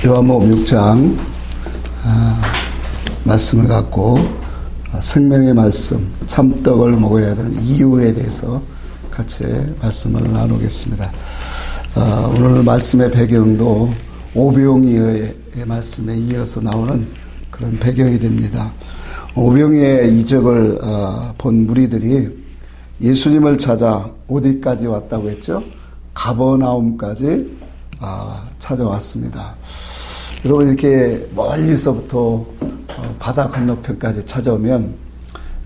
요한복음 6장 말씀을 갖고 생명의 말씀, 참떡을 먹어야 하는 이유에 대해서 같이 말씀을 나누겠습니다. 오늘 말씀의 배경도 오병이어의 말씀에 이어서 나오는 그런 배경이 됩니다. 오병이의 이적을 본 무리들이 예수님을 찾아 어디까지 왔다고 했죠? 가버나움까지 찾아왔습니다. 여러분, 이렇게 멀리서부터 바다 건너편까지 찾아오면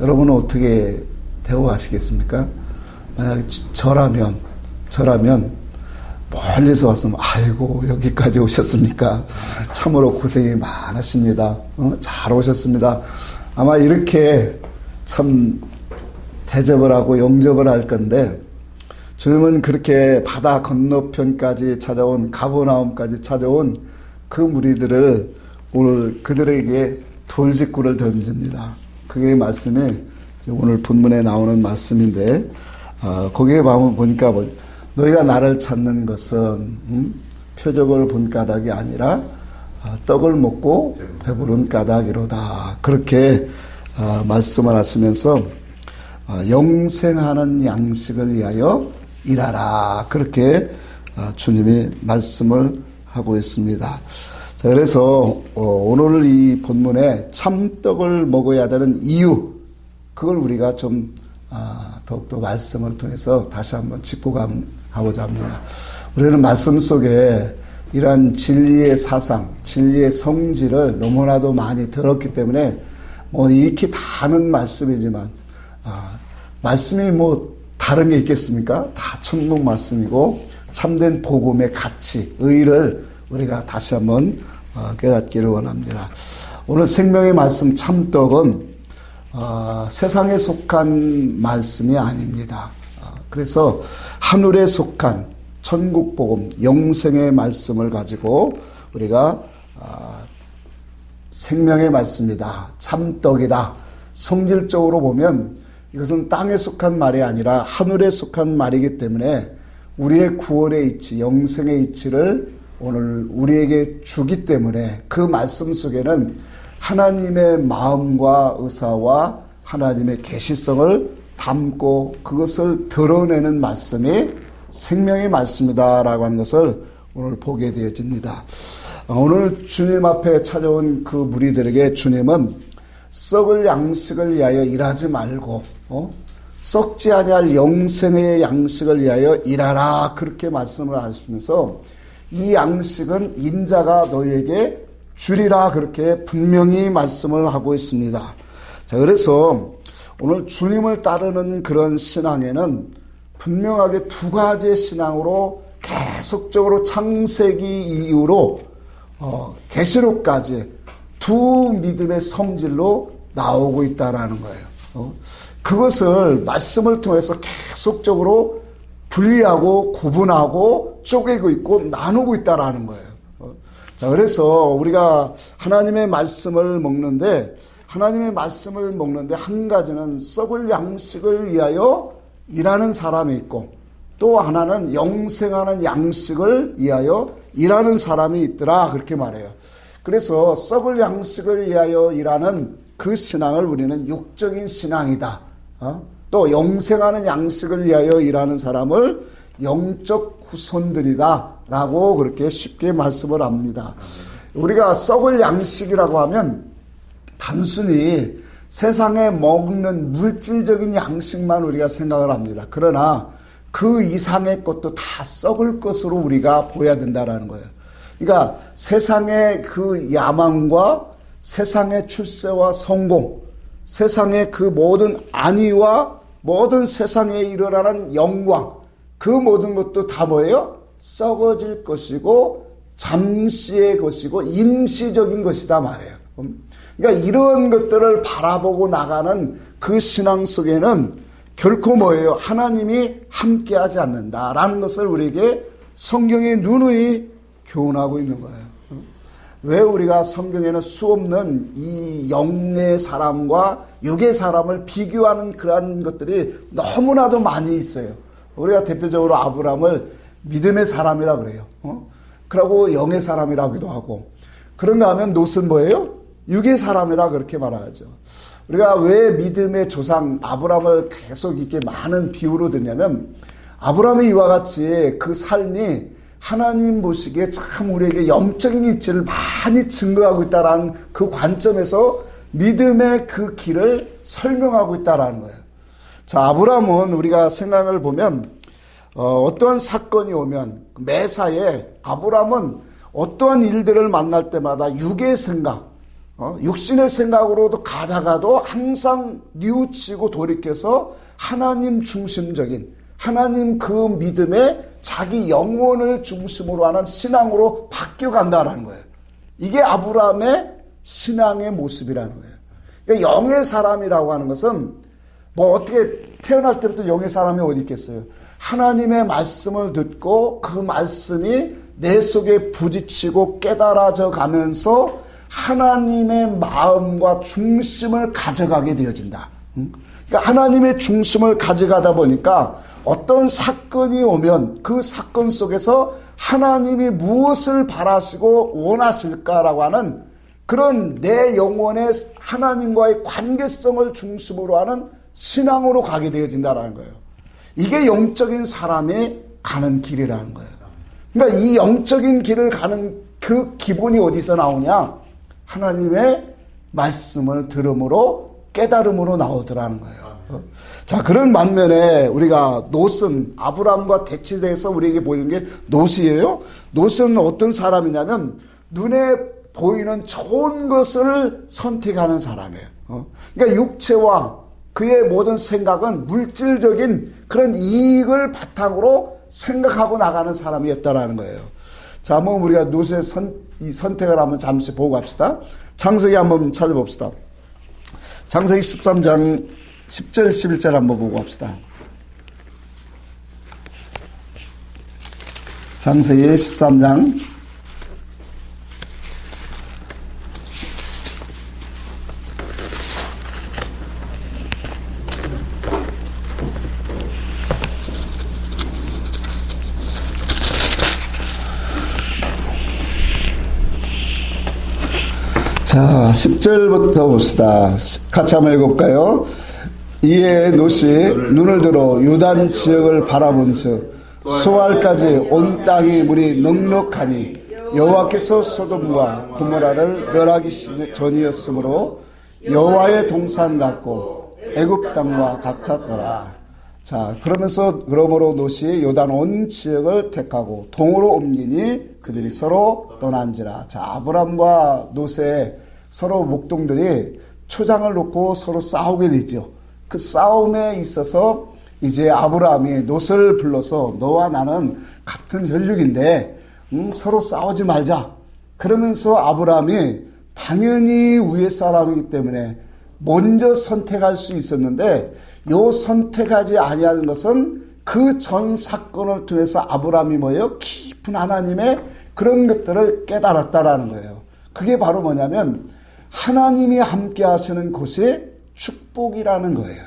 여러분은 어떻게 대우하시겠습니까? 만약 저라면 멀리서 왔으면 아이고 여기까지 오셨습니까? 참으로 고생이 많으십니다. 잘 오셨습니다. 아마 이렇게 참 대접을 하고 영접을 할 건데, 주님은 그렇게 바다 건너편까지 찾아온, 가버나움까지 찾아온 그 무리들을 오늘 그들에게 돌직구를 던집니다. 그게 말씀이 오늘 본문에 나오는 말씀인데, 거기에 보니까 너희가 나를 찾는 것은 표적을 본 까닭이 아니라 떡을 먹고 배부른 까닭이로다. 그렇게 말씀을 하시면서 영생하는 양식을 위하여 일하라. 그렇게 주님이 말씀을 하고 있습니다. 자, 그래서 오늘 이 본문에 참떡을 먹어야 되는 이유, 그걸 우리가 좀 더욱더 말씀을 통해서 다시 한번 짚고 가고자 합니다. 우리는 말씀 속에 이러한 진리의 사상, 진리의 성질을 너무나도 많이 들었기 때문에 익히 다 아는 말씀이지만 말씀이 다른 게 있겠습니까? 다 천국 말씀이고 참된 복음의 가치, 의를 우리가 다시 한번 깨닫기를 원합니다. 오늘 생명의 말씀 참떡은 세상에 속한 말씀이 아닙니다. 그래서 하늘에 속한 천국 복음, 영생의 말씀을 가지고 우리가 생명의 말씀이다, 참떡이다. 성질적으로 보면 이것은 땅에 속한 말이 아니라 하늘에 속한 말이기 때문에 우리의 구원의 이치, 영생의 이치를 오늘 우리에게 주기 때문에 그 말씀 속에는 하나님의 마음과 의사와 하나님의 계시성을 담고 그것을 드러내는 말씀이 생명의 말씀이다라고 하는 것을 오늘 보게 되어집니다. 오늘 주님 앞에 찾아온 그 무리들에게 주님은 썩을 양식을 위하여 일하지 말고 썩지 아니할 영생의 양식을 위하여 일하라. 그렇게 말씀을 하시면서 이 양식은 인자가 너희에게 주리라. 그렇게 분명히 말씀을 하고 있습니다. 자, 그래서 오늘 주님을 따르는 그런 신앙에는 분명하게 두 가지의 신앙으로 계속적으로 창세기 이후로 계시록까지 두 믿음의 성질로 나오고 있다라는 거예요. 그것을 말씀을 통해서 계속적으로 분리하고 구분하고 쪼개고 있고 나누고 있다라는 거예요. 자, 그래서 우리가 하나님의 말씀을 먹는데 한 가지는 썩을 양식을 위하여 일하는 사람이 있고 또 하나는 영생하는 양식을 위하여 일하는 사람이 있더라. 그렇게 말해요. 그래서 썩을 양식을 위하여 일하는 그 신앙을 우리는 육적인 신앙이다. 또 영생하는 양식을 위하여 일하는 사람을 영적 후손들이다 라고 그렇게 쉽게 말씀을 합니다. 우리가 썩을 양식이라고 하면 단순히 세상에 먹는 물질적인 양식만 우리가 생각을 합니다. 그러나 그 이상의 것도 다 썩을 것으로 우리가 보여야 된다라는 거예요. 그러니까 세상의 그 야망과 세상의 출세와 성공, 세상의 그 모든 안위와 모든 세상에 일어나는 영광, 그 모든 것도 다 뭐예요? 썩어질 것이고 잠시의 것이고 임시적인 것이다 말이에요. 그러니까 이런 것들을 바라보고 나가는 그 신앙 속에는 결코 뭐예요? 하나님이 함께하지 않는다라는 것을 우리에게 성경이 누누이 교훈하고 있는 거예요. 왜 우리가 성경에는 수없는 이 영의 사람과 육의 사람을 비교하는 그러한 것들이 너무나도 많이 있어요. 우리가 대표적으로 아브라함을 믿음의 사람이라 그래요. 그러고 영의 사람이라고도 하고, 그런가 하면 롯은 뭐예요? 육의 사람이라 그렇게 말하죠. 우리가 왜 믿음의 조상 아브라함을 계속 이렇게 많은 비유로 듣냐면, 아브라함이 이와 같이 그 삶이 하나님 보시기에 참 우리에게 영적인 이치를 많이 증거하고 있다는 그 관점에서 믿음의 그 길을 설명하고 있다는 거예요. 자, 아브라함은 우리가 생각을 보면 어떠한 사건이 오면 매사에 아브라함은 어떠한 일들을 만날 때마다 육의 생각, 육신의 생각으로도 가다가도 항상 뉘우치고 돌이켜서 하나님 중심적인, 하나님 그 믿음에 자기 영혼을 중심으로 하는 신앙으로 바뀌어간다는 거예요. 이게 아브라함의 신앙의 모습이라는 거예요. 그러니까 영의 사람이라고 하는 것은 뭐 어떻게 태어날 때부터 영의 사람이 어디 있겠어요. 하나님의 말씀을 듣고 그 말씀이 내 속에 부딪히고 깨달아져 가면서 하나님의 마음과 중심을 가져가게 되어진다. 그러니까 하나님의 중심을 가져가다 보니까 어떤 사건이 오면 그 사건 속에서 하나님이 무엇을 바라시고 원하실까라고 하는 그런 내 영혼의 하나님과의 관계성을 중심으로 하는 신앙으로 가게 되어진다는 거예요. 이게 영적인 사람이 가는 길이라는 거예요. 그러니까 이 영적인 길을 가는 그 기본이 어디서 나오냐? 하나님의 말씀을 들음으로 깨달음으로 나오더라는 거예요. 자, 그런 반면에 우리가 롯은 아브라함과 대치돼서 우리에게 보이는 게 롯이에요. 롯은 어떤 사람이냐면 눈에 보이는 좋은 것을 선택하는 사람이에요. 그러니까 육체와 그의 모든 생각은 물질적인 그런 이익을 바탕으로 생각하고 나가는 사람이었다라는 거예요. 자, 한번 우리가 롯의 이 선택을 한번 잠시 보고 갑시다. 창세기 한번 찾아봅시다. 창세기 13장 10절 11절 한번 보고 합시다. 창세기 13장 자, 10절부터 봅시다. 같이 한번 읽어볼까요? 이에 롯이 눈을 들어 요단 지역을 바라본즉 소알까지 온 땅이 물이 넉넉하니 여호와께서 소돔과 고모라를 멸하기 전이었으므로 여호와의 동산 같고 애굽 땅과 같았더라. 자, 그러므로 롯이 요단 온 지역을 택하고 동으로 옮기니 그들이 서로 떠난지라. 자, 아브람과 롯의 서로 목동들이 초장을 놓고 서로 싸우게 되죠. 그 싸움에 있어서 이제 아브라함이 롯을 불러서 너와 나는 같은 혈육인데 서로 싸우지 말자. 그러면서 아브라함이 당연히 위의 사람이기 때문에 먼저 선택할 수 있었는데 요 선택하지 아니하는 것은 그 전 사건을 통해서 아브라함이 뭐예요? 깊은 하나님의 그런 것들을 깨달았다라는 거예요. 그게 바로 뭐냐면 하나님이 함께 하시는 곳이 축복이라는 거예요.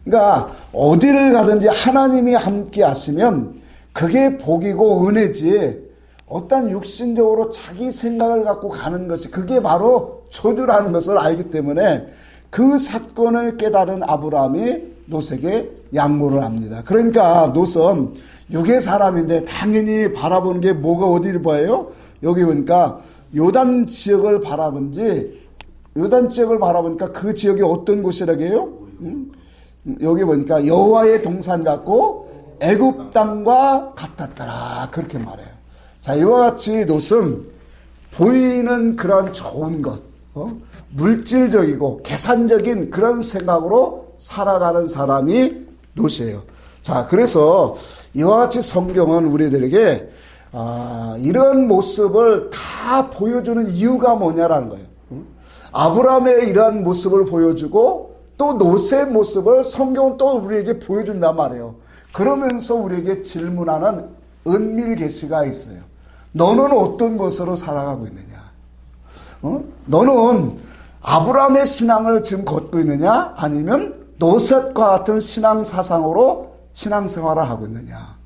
그러니까 어디를 가든지 하나님이 함께 하시면 그게 복이고 은혜지 어떤 육신적으로 자기 생각을 갖고 가는 것이 그게 바로 저주라는 것을 알기 때문에 그 사건을 깨달은 아브라함이 롯에게 양보를 합니다. 그러니까 롯은 육의 사람인데 당연히 바라보는 게 뭐가 어디를 봐요? 여기 보니까 요단 지역을 바라보니까 그 지역이 어떤 곳이라고요? 여기 보니까 여호와의 동산 같고 애굽 땅과 같았더라. 그렇게 말해요. 자, 이와 같이 롯은 보이는 그런 좋은 것, 물질적이고 계산적인 그런 생각으로 살아가는 사람이 롯이에요. 자, 그래서 이와 같이 성경은 우리들에게 이런 모습을 다 보여주는 이유가 뭐냐라는 거예요. 아브라함의 이러한 모습을 보여주고 또 롯의 모습을 성경은 또 우리에게 보여준단 말이에요. 그러면서 우리에게 질문하는 은밀 계시가 있어요. 너는 어떤 것으로 살아가고 있느냐? 너는 아브라함의 신앙을 지금 걷고 있느냐? 아니면 롯과 같은 신앙 사상으로 신앙생활을 하고 있느냐?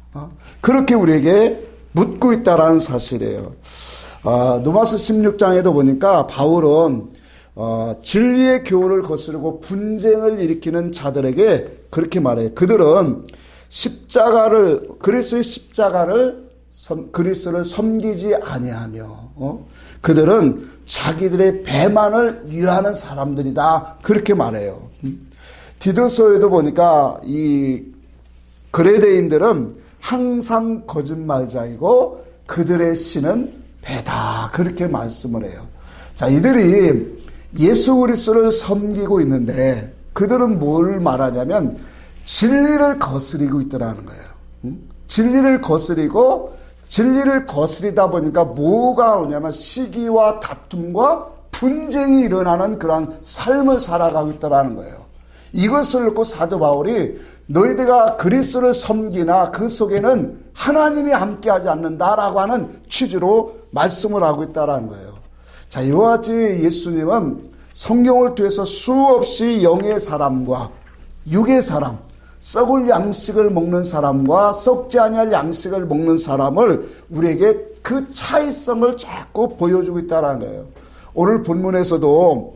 그렇게 우리에게 묻고 있다라는 사실이에요. 로마서 16장에도 보니까 바울은 진리의 교훈을 거스르고 분쟁을 일으키는 자들에게 그렇게 말해요. 그들은 그리스도의 십자가를 그리스도를 섬기지 아니하며 그들은 자기들의 배만을 위하는 사람들이다. 그렇게 말해요. 디도서에도 보니까 이 그레데인들은 항상 거짓말자이고 그들의 신은 배다. 그렇게 말씀을 해요. 자, 이들이 예수 그리스도를 섬기고 있는데 그들은 뭘 말하냐면 진리를 거스리고 있더라는 거예요. 진리를 거스리다 보니까 뭐가 오냐면 시기와 다툼과 분쟁이 일어나는 그런 삶을 살아가고 있더라는 거예요. 이것을 놓고 사도 바울이 너희들가 그리스도를 섬기나 그 속에는 하나님이 함께하지 않는다라고 하는 취지로 말씀을 하고 있다는 거예요. 자, 이와 같이 예수님은 성경을 통해서 수없이 영의 사람과 육의 사람, 썩을 양식을 먹는 사람과 썩지 아니할 양식을 먹는 사람을 우리에게 그 차이성을 자꾸 보여주고 있다는 거예요. 오늘 본문에서도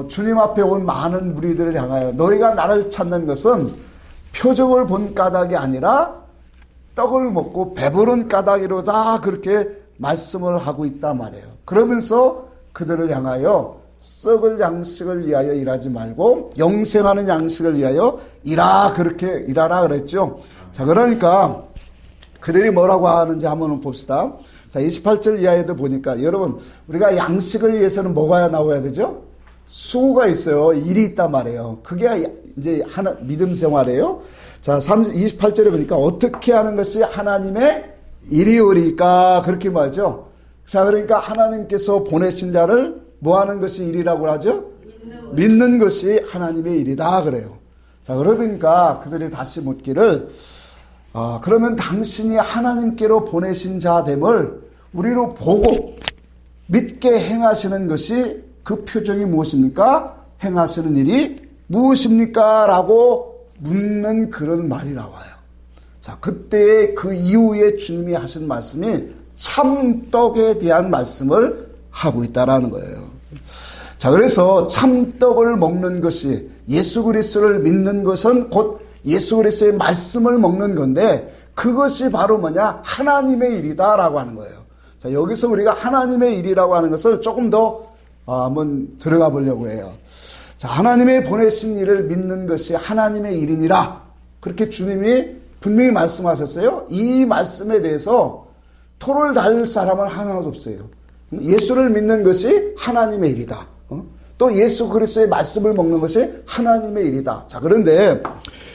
주님 앞에 온 많은 무리들을 향하여 너희가 나를 찾는 것은 표적을 본 까닭이 아니라 떡을 먹고 배부른 까닭이로다 그렇게 말씀을 하고 있단 말이에요. 그러면서 그들을 향하여 썩을 양식을 위하여 일하지 말고 영생하는 양식을 위하여 그렇게 일하라 그랬죠. 자, 그러니까 그들이 뭐라고 하는지 한번 봅시다. 자, 28절 이하에도 보니까 여러분 우리가 양식을 위해서는 뭐가 나와야 되죠? 수고가 있어요. 일이 있단 말이에요. 그게 이제 믿음 생활이에요. 자, 28절에 보니까 어떻게 하는 것이 하나님의 일이오리까 그렇게 말하죠. 자, 그러니까 하나님께서 보내신 자를 뭐 하는 것이 일이라고 하죠? 믿는 것이 하나님의 일이다 그래요. 자, 그러니까 그들이 다시 묻기를 그러면 당신이 하나님께로 보내신 자됨을 우리로 보고 믿게 행하시는 것이 그 표적이 무엇입니까? 행하시는 일이 무엇입니까? 라고 묻는 그런 말이 나와요. 자, 그때 그 이후에 주님이 하신 말씀이 참떡에 대한 말씀을 하고 있다라는 거예요. 자, 그래서 참떡을 먹는 것이 예수 그리스도를 믿는 것은 곧 예수 그리스도의 말씀을 먹는 건데 그것이 바로 뭐냐? 하나님의 일이다라고 하는 거예요. 자, 여기서 우리가 하나님의 일이라고 하는 것을 조금 더 한번 들어가 보려고 해요. 자, 하나님의 보내신 일을 믿는 것이 하나님의 일이니라. 그렇게 주님이 분명히 말씀하셨어요. 이 말씀에 대해서 토를 달 사람은 하나도 없어요. 예수를 믿는 것이 하나님의 일이다. 또 예수 그리스도의 말씀을 먹는 것이 하나님의 일이다. 자, 그런데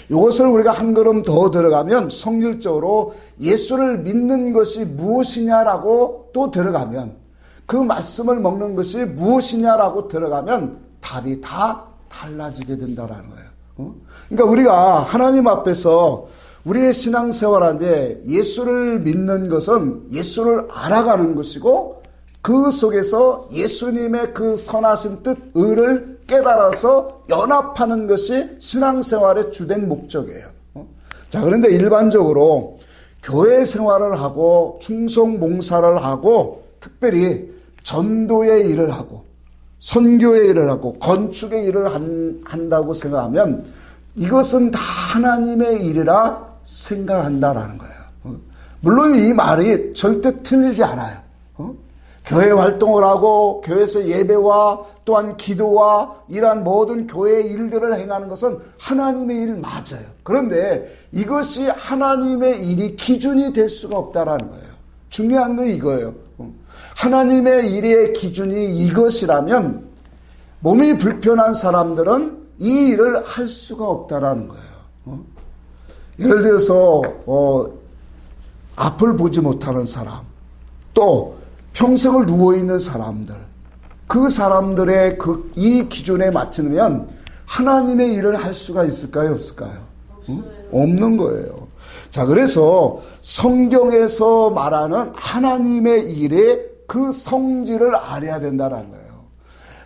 이것을 우리가 한 걸음 더 들어가면 성질적으로 예수를 믿는 것이 무엇이냐라고 또 들어가면 그 말씀을 먹는 것이 무엇이냐라고 들어가면 답이 다 달라지게 된다라는 거예요. 그러니까 우리가 하나님 앞에서 우리의 신앙생활하는데 예수를 믿는 것은 예수를 알아가는 것이고 그 속에서 예수님의 그 선하신 뜻, 의를 깨달아서 연합하는 것이 신앙생활의 주된 목적이에요. 자, 그런데 일반적으로 교회 생활을 하고 충성 봉사를 하고 특별히 전도의 일을 하고 선교의 일을 하고 건축의 일을 한다고 생각하면 이것은 다 하나님의 일이라 생각한다라는 거예요. 물론 이 말이 절대 틀리지 않아요. 교회 활동을 하고 교회에서 예배와 또한 기도와 이러한 모든 교회의 일들을 행하는 것은 하나님의 일 맞아요. 그런데 이것이 하나님의 일이 기준이 될 수가 없다라는 거예요. 중요한 건 이거예요. 하나님의 일의 기준이 이것이라면 몸이 불편한 사람들은 이 일을 할 수가 없다라는 거예요. 예를 들어서 앞을 보지 못하는 사람, 또 평생을 누워있는 사람들, 그 사람들의 이 기준에 맞추면 하나님의 일을 할 수가 있을까요? 없을까요? 없는 거예요. 자, 그래서 성경에서 말하는 하나님의 일의 그 성질을 알아야 된다는 거예요.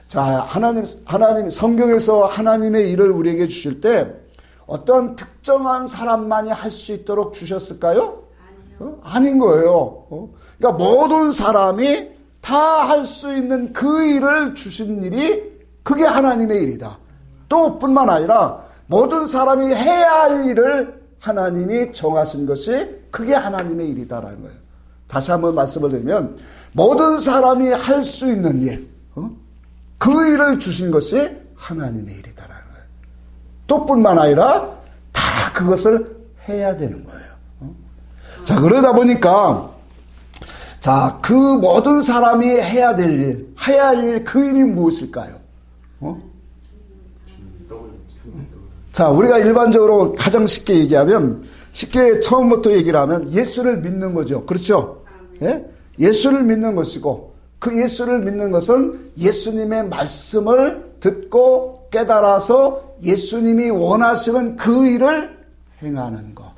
자, 하나님, 성경에서 하나님의 일을 우리에게 주실 때 어떤 특정한 사람만이 할 수 있도록 주셨을까요? 아닌 거예요. 그러니까 모든 사람이 다 할 수 있는 그 일을 주신 일이 그게 하나님의 일이다. 또 뿐만 아니라 모든 사람이 해야 할 일을 하나님이 정하신 것이 그게 하나님의 일이다라는 거예요. 다시 한번 말씀을 드리면 모든 사람이 할 수 있는 일, 그 일을 주신 것이 하나님의 일이다라는 거예요. 또 뿐만 아니라 다 그것을 해야 되는 거예요. 자, 그러다 보니까 자, 그 모든 사람이 해야 될 일, 해야 할 일, 그 일이 무엇일까요? 자, 우리가 일반적으로 가장 쉽게 얘기하면, 쉽게 처음부터 얘기를 하면 예수를 믿는 거죠. 그렇죠? 예? 예수를 믿는 것이고, 그 예수를 믿는 것은 예수님의 말씀을 듣고 깨달아서 예수님이 원하시는 그 일을 행하는 거.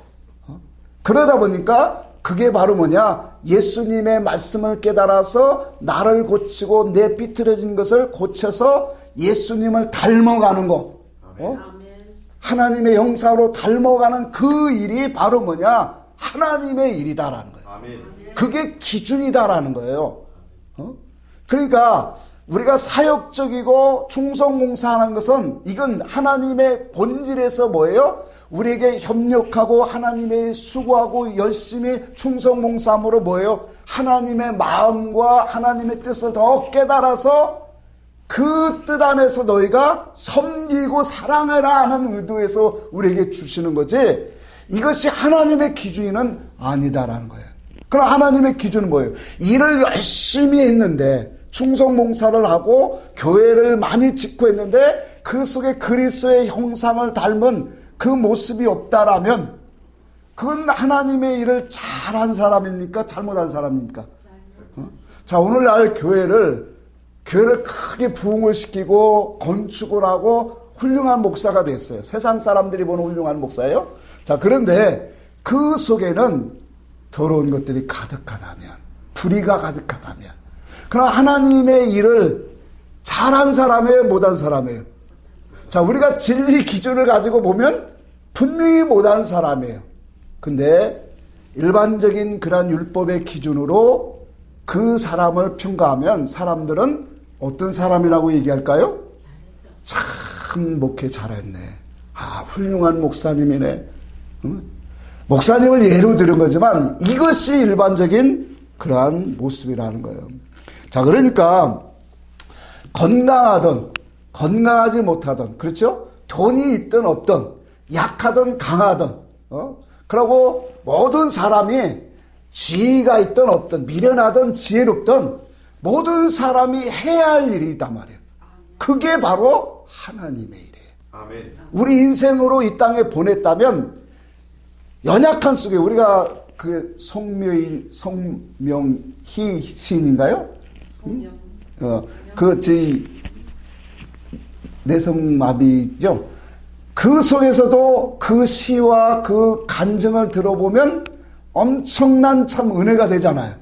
그러다 보니까 그게 바로 뭐냐? 예수님의 말씀을 깨달아서 나를 고치고 내 삐뚤어진 것을 고쳐서 예수님을 닮아가는 거. 하나님의 형상으로 닮아가는 그 일이 바로 뭐냐? 하나님의 일이다라는 거예요. 그게 기준이다라는 거예요. 그러니까 우리가 사역적이고 충성봉사하는 것은 이건 하나님의 본질에서 뭐예요? 우리에게 협력하고 하나님의 수고하고 열심히 충성봉사함으로 뭐예요? 하나님의 마음과 하나님의 뜻을 더 깨달아서 그 뜻 안에서 너희가 섬기고 사랑해라 하는 의도에서 우리에게 주시는 거지, 이것이 하나님의 기준은 아니다라는 거예요. 그럼 하나님의 기준은 뭐예요? 일을 열심히 했는데 충성봉사를 하고 교회를 많이 짓고 했는데 그 속에 그리스도의 형상을 닮은 그 모습이 없다라면 그건 하나님의 일을 잘한 사람입니까? 잘못한 사람입니까? 자, 오늘날 교회를 크게 부흥을 시키고 건축을 하고 훌륭한 목사가 됐어요. 세상 사람들이 보는 훌륭한 목사예요. 자, 그런데 그 속에는 더러운 것들이 가득하다면, 불의가 가득하다면, 그럼 하나님의 일을 잘한 사람이에요, 못한 사람이에요? 자, 우리가 진리 기준을 가지고 보면 분명히 못한 사람이에요. 근데 일반적인 그런 율법의 기준으로 그 사람을 평가하면 사람들은 어떤 사람이라고 얘기할까요? 참 목회 잘했네. 아, 훌륭한 목사님이네. 응? 목사님을 예로 들은 거지만 이것이 일반적인 그러한 모습이라는 거예요. 자, 그러니까 건강하든 건강하지 못하든, 그렇죠? 돈이 있든 없든, 약하든 강하든, 그리고 모든 사람이 지위가 있든 없든, 미련하든 지혜롭든 모든 사람이 해야 할 일이 있단 말이에요. 그게 바로 하나님의 일이에요. 아멘. 우리 인생으로 이 땅에 보냈다면 연약한 속에 우리가 그 송명희 시인인가요? 그 저희 내성마비죠. 그 속에서도 그 시와 그 간증을 들어보면 엄청난 참 은혜가 되잖아요.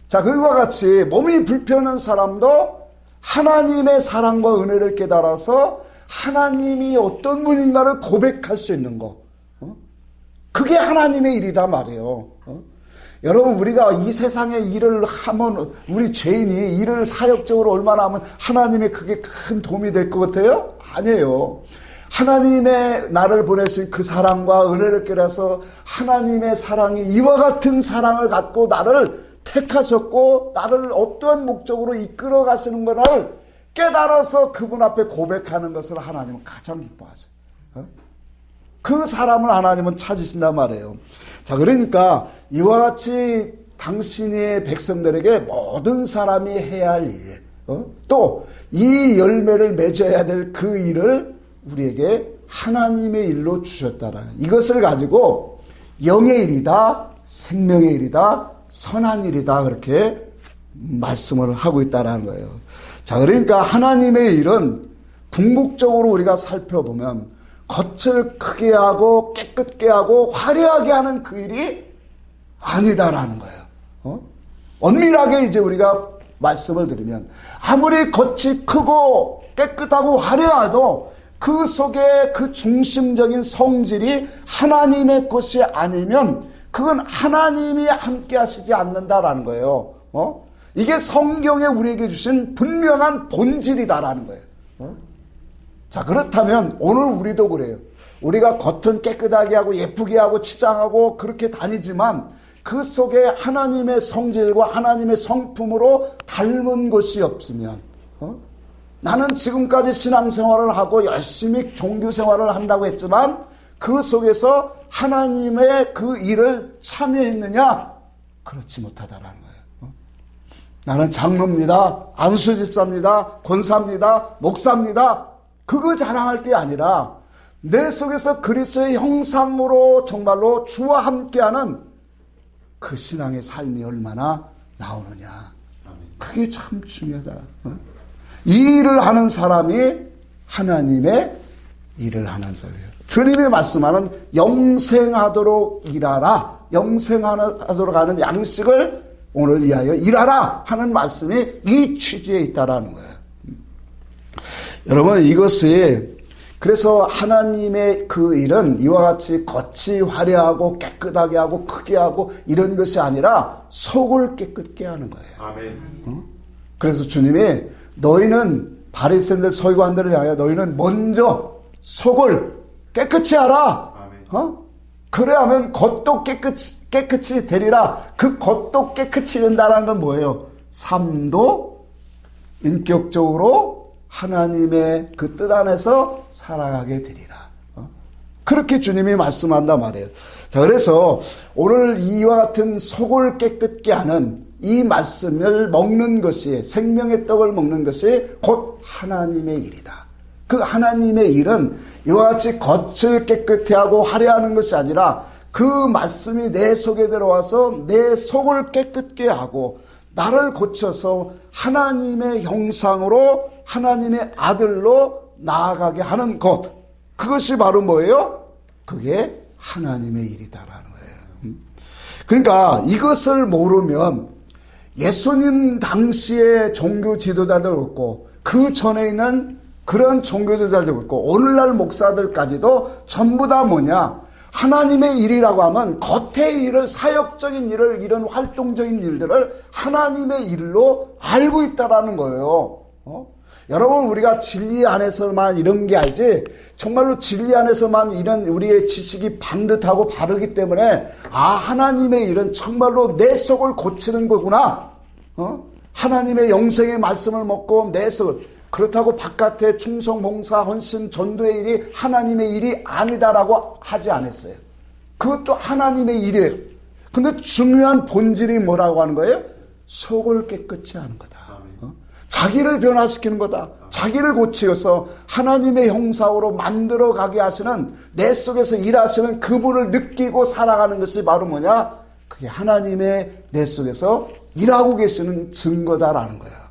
자, 그와 같이 몸이 불편한 사람도 하나님의 사랑과 은혜를 깨달아서 하나님이 어떤 분인가를 고백할 수 있는 거. 그게 하나님의 일이다 말이에요. 여러분, 우리가 이 세상에 일을 하면, 우리 죄인이 일을 사역적으로 얼마나 하면 하나님의 그게 큰 도움이 될 것 같아요? 아니에요. 하나님의 나를 보내신 그 사랑과 은혜를 깨달아서 하나님의 사랑이 이와 같은 사랑을 갖고 나를 택하셨고 나를 어떠한 목적으로 이끌어 가시는 것을 깨달아서 그분 앞에 고백하는 것을 하나님은 가장 기뻐하세요. 그 사람을 하나님은 찾으신단 말이에요. 자, 그러니까 이와 같이 당신의 백성들에게 모든 사람이 해야 할 일, 또 이 열매를 맺어야 될 그 일을 우리에게 하나님의 일로 주셨다라는, 이것을 가지고 영의 일이다, 생명의 일이다, 선한 일이다, 그렇게 말씀을 하고 있다라는 거예요. 자, 그러니까 하나님의 일은 궁극적으로 우리가 살펴보면 겉을 크게 하고 깨끗게 하고 화려하게 하는 그 일이 아니다라는 거예요. 엄밀하게 이제 우리가 말씀을 드리면 아무리 겉이 크고 깨끗하고 화려해도 그 속에 그 중심적인 성질이 하나님의 것이 아니면 그건 하나님이 함께 하시지 않는다라는 거예요. 이게 성경에 우리에게 주신 분명한 본질이다라는 거예요. 자, 그렇다면 오늘 우리도 그래요. 우리가 겉은 깨끗하게 하고 예쁘게 하고 치장하고 그렇게 다니지만 그 속에 하나님의 성질과 하나님의 성품으로 닮은 것이 없으면, 나는 지금까지 신앙생활을 하고 열심히 종교생활을 한다고 했지만 그 속에서 하나님의 그 일을 참여했느냐? 그렇지 못하다라는 거예요. 나는 장로입니다, 안수집사입니다, 권사입니다, 목사입니다, 그거 자랑할 게 아니라 내 속에서 그리스도의 형상으로 정말로 주와 함께하는 그 신앙의 삶이 얼마나 나오느냐. 그게 참 중요하다. 이 일을 하는 사람이 하나님의 일을 하는 사람이에요. 주님이 말씀하는 영생하도록 일하라, 영생하도록 하는 양식을 오늘 위하여 일하라 하는 말씀이 이 취지에 있다라는 거예요. 여러분, 이것이 그래서 하나님의 그 일은 이와 같이 겉이 화려하고 깨끗하게 하고 크게 하고 이런 것이 아니라 속을 깨끗게 하는 거예요. 아멘. 그래서 주님이 너희는 바리새인들 서기관들을 향하여 너희는 먼저 속을 깨끗이 하라. 아멘. 그래야 하면 겉도 깨끗이 되리라. 그 겉도 깨끗이 된다는 건 뭐예요? 삶도 인격적으로 하나님의 그 뜻 안에서 살아가게 되리라. 그렇게 주님이 말씀한단 말이에요. 자, 그래서 오늘 이와 같은 속을 깨끗게 하는 이 말씀을 먹는 것이, 생명의 떡을 먹는 것이 곧 하나님의 일이다. 그 하나님의 일은 이와 같이 겉을 깨끗게 하고 화려하는 것이 아니라 그 말씀이 내 속에 들어와서 내 속을 깨끗게 하고 나를 고쳐서 하나님의 형상으로 하나님의 아들로 나아가게 하는 것, 그것이 바로 뭐예요? 그게 하나님의 일이다라는 거예요. 그러니까 이것을 모르면 예수님 당시의 종교 지도자들 없고 그 전에 있는 그런 종교 지도자들 없고 오늘날 목사들까지도 전부 다 뭐냐? 하나님의 일이라고 하면 겉의 일을, 사역적인 일을, 이런 활동적인 일들을 하나님의 일로 알고 있다라는 거예요. 여러분, 우리가 진리 안에서만 이런 게 알지, 정말로 진리 안에서만 이런 우리의 지식이 반듯하고 바르기 때문에 하나님의 일은 정말로 내 속을 고치는 거구나. 하나님의 영생의 말씀을 먹고 내 속을, 그렇다고 바깥에 충성, 봉사, 헌신, 전도의 일이 하나님의 일이 아니다라고 하지 않았어요. 그것도 하나님의 일이에요. 근데 중요한 본질이 뭐라고 하는 거예요? 속을 깨끗이 하는 거다. 자기를 변화시키는 거다. 자기를 고치어서 하나님의 형상으로 만들어가게 하시는, 내 속에서 일하시는 그분을 느끼고 살아가는 것이 바로 뭐냐? 그게 하나님의 내 속에서 일하고 계시는 증거다라는 거야.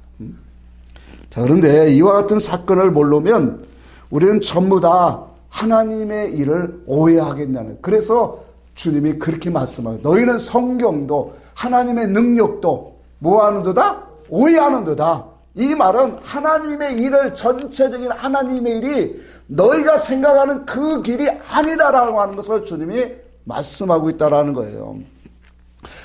자, 그런데 이와 같은 사건을 모르면 우리는 전부 다 하나님의 일을 오해하겠다는, 그래서 주님이 그렇게 말씀하고 너희는 성경도 하나님의 능력도 뭐하는도다? 오해하는도다. 이 말은 하나님의 일을, 전체적인 하나님의 일이 너희가 생각하는 그 길이 아니다라고 하는 것을 주님이 말씀하고 있다라는 거예요.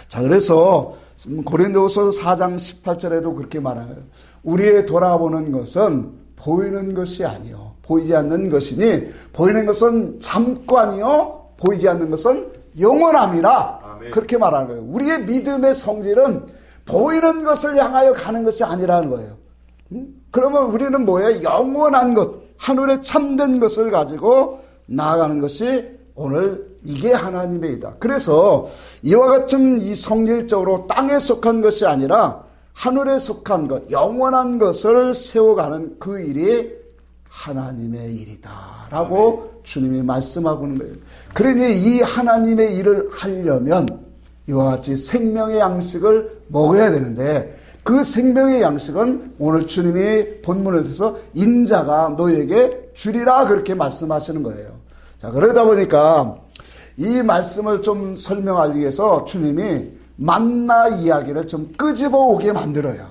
자, 그래서 고린도후서 4장 18절에도 그렇게 말해요. 우리의 돌아보는 것은 보이는 것이 아니요 보이지 않는 것이니, 보이는 것은 잠깐이요 보이지 않는 것은 영원함이라. 아멘. 그렇게 말하는 거예요. 우리의 믿음의 성질은 보이는 것을 향하여 가는 것이 아니라는 거예요. 그러면 우리는 뭐예요? 영원한 것, 하늘에 참된 것을 가지고 나아가는 것이 오늘 이게 하나님의 일이다. 그래서 이와 같은 이 성질적으로 땅에 속한 것이 아니라 하늘에 속한 것, 영원한 것을 세워가는 그 일이 하나님의 일이다라고 주님이 말씀하고 있는 거예요. 그러니 이 하나님의 일을 하려면 이와 같이 생명의 양식을 먹어야 되는데, 그 생명의 양식은 오늘 주님이 본문을 통해서 인자가 너에게 주리라 그렇게 말씀하시는 거예요. 자, 그러다 보니까 이 말씀을 좀 설명하기 위해서 주님이 만나 이야기를 좀 끄집어 오게 만들어요.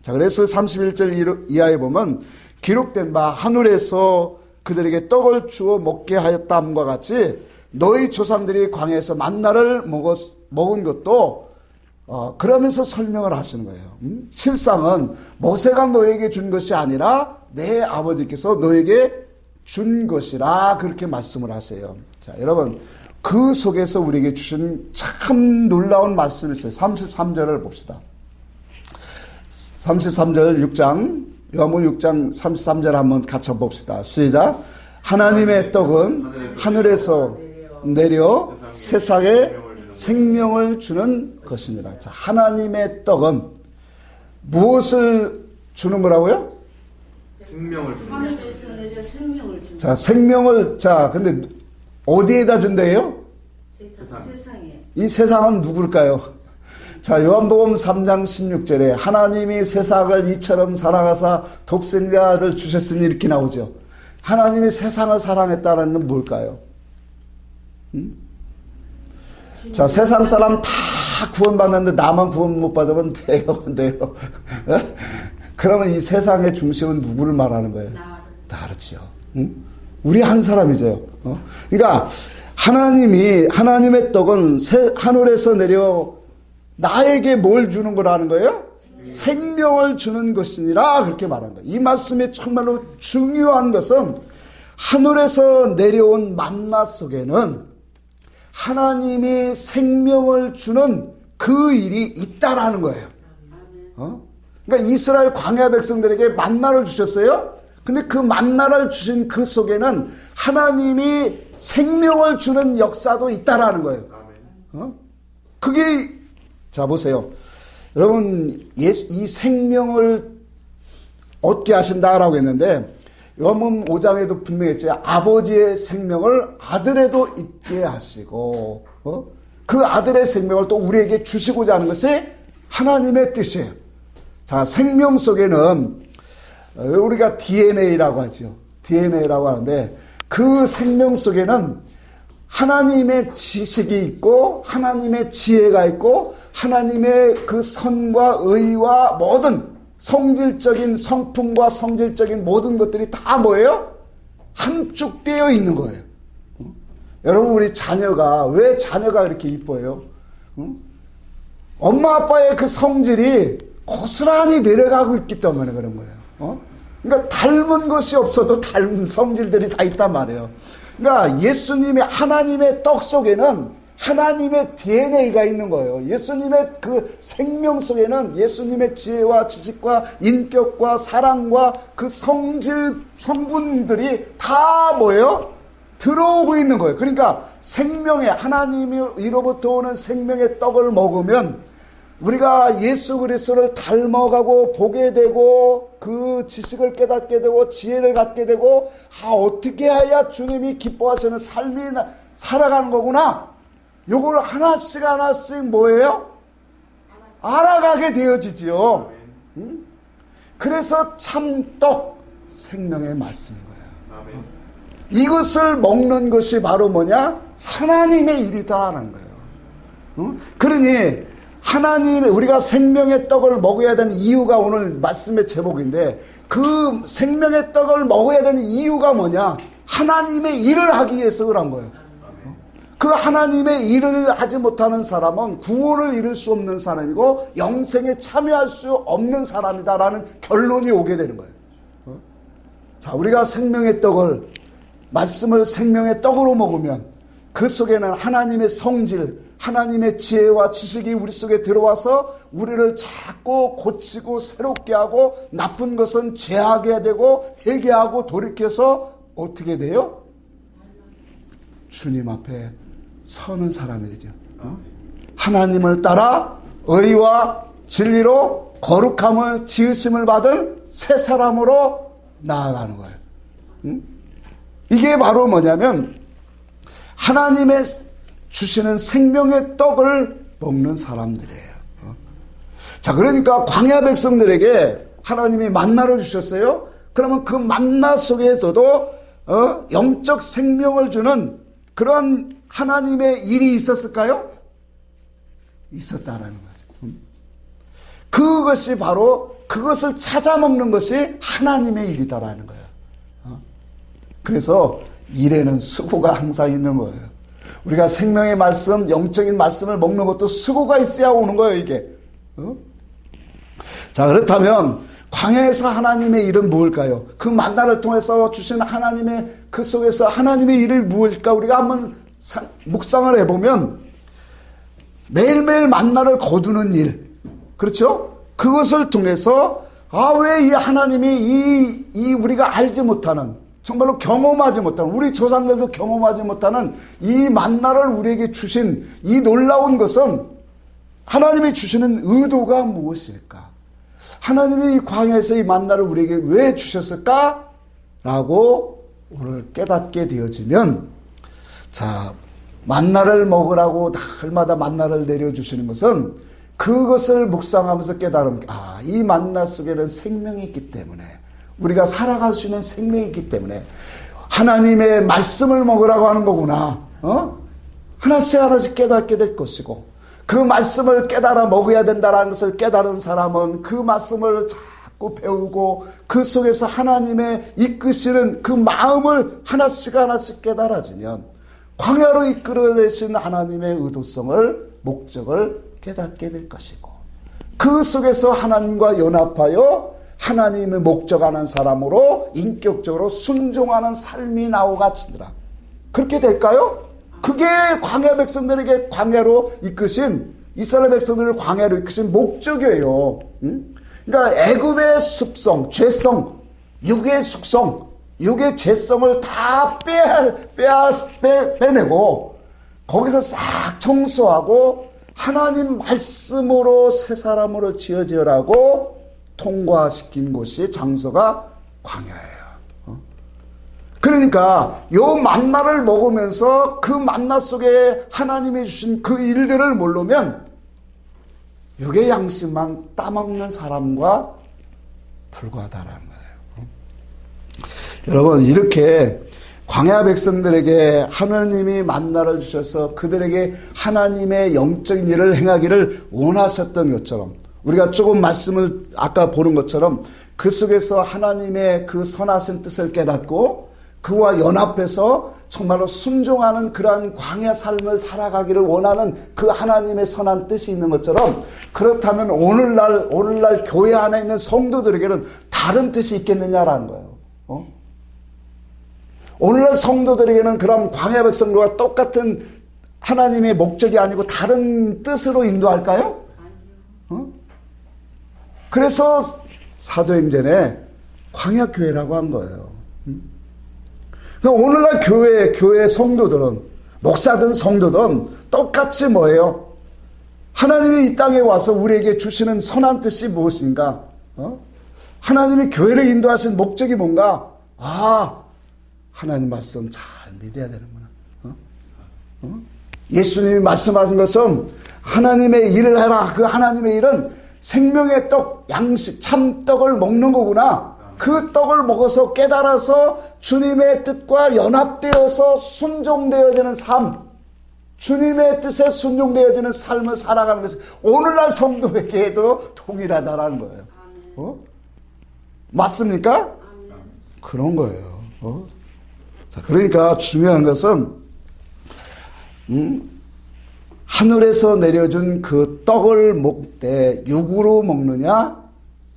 자, 그래서 31절 이하에 보면 기록된 바 하늘에서 그들에게 떡을 주어 먹게 하였다함과 같이 너희 조상들이 광야에서 만나를 먹은 것도 그러면서 설명을 하시는 거예요. 실상은 모세가 너에게 준 것이 아니라 내 아버지께서 너에게 준 것이라 그렇게 말씀을 하세요. 자, 여러분 그 속에서 우리에게 주신 참 놀라운 말씀이 있어요. 33절을 봅시다. 33절 6장 요한복음 6장 33절 한번 같이 봅시다. 시작. 하나님의 떡은 하늘에서 내려 세상에 생명을 주는 것입니다. 자, 하나님의 떡은 무엇을 주는 거라고요? 생명을 주는 하늘에서 내려 생명을 주는. 자, 생명을, 자, 근데 어디에다 준대요? 세상에. 이 세상은 누굴까요? 자, 요한복음 3장 16절에 하나님이 세상을 이처럼 사랑하사 독생자를 주셨으니 이렇게 나오죠. 하나님이 세상을 사랑했다는 건 뭘까요? 자, 세상 사람 다 구원받는데 나만 구원 못 받으면 돼요, 안 돼요? 그러면 이 세상의 중심은 누구를 말하는 거예요? 나를지요. 우리 한 사람이죠. 그러니까 하나님의 떡은 하늘에서 내려 나에게 뭘 주는 거라는 거예요? 생명을 주는 것이니라 그렇게 말한다. 이 말씀이 정말로 중요한 것은 하늘에서 내려온 만나 속에는 하나님이 생명을 주는 그 일이 있다라는 거예요. 그러니까 이스라엘 광야 백성들에게 만나를 주셨어요. 근데 그 만나를 주신 그 속에는 하나님이 생명을 주는 역사도 있다라는 거예요. 그게 자 보세요. 여러분 이 생명을 얻게 하신다라고 했는데 요한복음 5장에도 분명히 했죠. 아버지의 생명을 아들에도 있게 하시고 그 아들의 생명을 또 우리에게 주시고자 하는 것이 하나님의 뜻이에요. 자, 생명 속에는 우리가 DNA라고 하죠. DNA라고 하는데 그 생명 속에는 하나님의 지식이 있고 하나님의 지혜가 있고 하나님의 그 선과 의와 모든 성질적인 성품과 성질적인 모든 것들이 다 뭐예요? 함축되어 있는 거예요. 여러분 우리 자녀가 왜 자녀가 그렇게 이뻐요? 엄마 아빠의 그 성질이 고스란히 내려가고 있기 때문에 그런 거예요. 그러니까 닮은 것이 없어도 닮은 성질들이 다 있단 말이에요. 그러니까 예수님의 하나님의 떡 속에는 하나님의 DNA가 있는 거예요. 예수님의 그 생명 속에는 예수님의 지혜와 지식과 인격과 사랑과 그 성분들이 다 뭐예요? 들어오고 있는 거예요. 그러니까 생명의 하나님으로부터 오는 생명의 떡을 먹으면 우리가 예수 그리스도를 닮아가고 보게 되고 그 지식을 깨닫게 되고 지혜를 갖게 되고 어떻게 해야 주님이 기뻐하시는 삶이 살아가는 거구나. 요걸 하나씩 하나씩 뭐예요? 알아가게 되어지지요. 그래서 참떡 생명의 말씀인 거예요. 이것을 먹는 것이 바로 뭐냐? 하나님의 일이다라는 거예요. 그러니 우리가 생명의 떡을 먹어야 되는 이유가 오늘 말씀의 제목인데 그 생명의 떡을 먹어야 되는 이유가 뭐냐? 하나님의 일을 하기 위해서 그런 거예요. 그 하나님의 일을 하지 못하는 사람은 구원을 이룰 수 없는 사람이고 영생에 참여할 수 없는 사람이다라는 결론이 오게 되는 거예요. 자, 우리가 생명의 떡을 말씀을 생명의 떡으로 먹으면 그 속에는 하나님의 성질, 하나님의 지혜와 지식이 우리 속에 들어와서 우리를 자꾸 고치고 새롭게 하고 나쁜 것은 제하게 되고 회개하고 돌이켜서 어떻게 돼요? 주님 앞에 서는 사람이 되죠. 하나님을 따라 의와 진리로 거룩함을 지으심을 받은 새 사람으로 나아가는 거예요. 이게 바로 뭐냐면 하나님의 주시는 생명의 떡을 먹는 사람들이에요. 자, 그러니까 광야 백성들에게 하나님이 만나를 주셨어요. 그러면 그 만나 속에서도 영적 생명을 주는 그런 하나님의 일이 있었을까요? 있었다라는 거죠. 그것이 바로 그것을 찾아 먹는 것이 하나님의 일이다라는 거예요. 그래서 일에는 수고가 항상 있는 거예요. 우리가 생명의 말씀, 영적인 말씀을 먹는 것도 수고가 있어야 오는 거예요, 이게. 자, 그렇다면 광야에서 하나님의 일은 무엇일까요? 그 만나를 통해서 주신 하나님의 그 속에서 하나님의 일이 무엇일까? 우리가 한번 묵상을 해보면 매일매일 만나를 거두는 일, 그렇죠? 그것을 통해서 왜 이 하나님이 이 우리가 알지 못하는, 정말로 경험하지 못하는, 우리 조상들도 경험하지 못하는 이 만나를 우리에게 주신 이 놀라운 것은 하나님이 주시는 의도가 무엇일까? 하나님이 이 광야에서 이 만나를 우리에게 왜 주셨을까? 라고 오늘 깨닫게 되어지면, 자, 만나를 먹으라고 날마다 만나를 내려주시는 것은 그것을 묵상하면서 깨달으면, 이 만나 속에는 생명이 있기 때문에, 우리가 살아갈 수 있는 생명이 있기 때문에 하나님의 말씀을 먹으라고 하는 거구나. 하나씩 하나씩 깨닫게 될 것이고, 그 말씀을 깨달아 먹어야 된다는 것을 깨달은 사람은 그 말씀을 자꾸 배우고 그 속에서 하나님의 이끄시는 그 마음을 하나씩 하나씩 깨달아지면 광야로 이끌어내신 하나님의 의도성을, 목적을 깨닫게 될 것이고, 그 속에서 하나님과 연합하여 하나님의 목적하는 사람으로 인격적으로 순종하는 삶이 나오가지더라. 그렇게 될까요? 그게 광야 백성들에게 광야로 이끄신, 이스라엘 백성들을 광야로 이끄신 목적이에요. 그러니까 애굽의 습성, 죄성, 육의 숙성, 육의 죄성을 다 빼내고 거기서 싹 청소하고 하나님 말씀으로 새 사람으로 지어지으라고 통과시킨 곳이, 장소가 광야예요. 그러니까 요 만나를 먹으면서 그 만나 속에 하나님이 주신 그 일들을 모르면 육의 양식만 따먹는 사람과 불과하다라는 거예요. 여러분, 이렇게 광야 백성들에게 하나님이 만나를 주셔서 그들에게 하나님의 영적인 일을 행하기를 원하셨던 것처럼, 우리가 조금 말씀을 아까 보는 것처럼 그 속에서 하나님의 그 선하신 뜻을 깨닫고 그와 연합해서 정말로 순종하는 그러한 광야 삶을 살아가기를 원하는 그 하나님의 선한 뜻이 있는 것처럼, 그렇다면 오늘날 교회 안에 있는 성도들에게는 다른 뜻이 있겠느냐라는 거예요. 오늘날 성도들에게는 그럼 광야 백성들과 똑같은 하나님의 목적이 아니고 다른 뜻으로 인도할까요? 그래서 사도행전에 광야교회라고 한 거예요. 오늘날 교회 성도들은, 목사든 성도든 똑같이 뭐예요? 하나님이 이 땅에 와서 우리에게 주시는 선한 뜻이 무엇인가? 하나님이 교회를 인도하신 목적이 뭔가? 하나님 말씀 잘 믿어야 되는구나. 예수님이 말씀하신 것은 하나님의 일을 해라. 그 하나님의 일은 생명의 떡, 양식, 참떡을 먹는 거구나. 그 떡을 먹어서 깨달아서 주님의 뜻과 연합되어서 순종되어지는 삶, 주님의 뜻에 순종되어지는 삶을 살아가는 것이 오늘날 성도에게도 동일하다라는 거예요. 맞습니까? 그런 거예요. 자, 그러니까 중요한 것은 하늘에서 내려준 그 떡을 먹되 육으로 먹느냐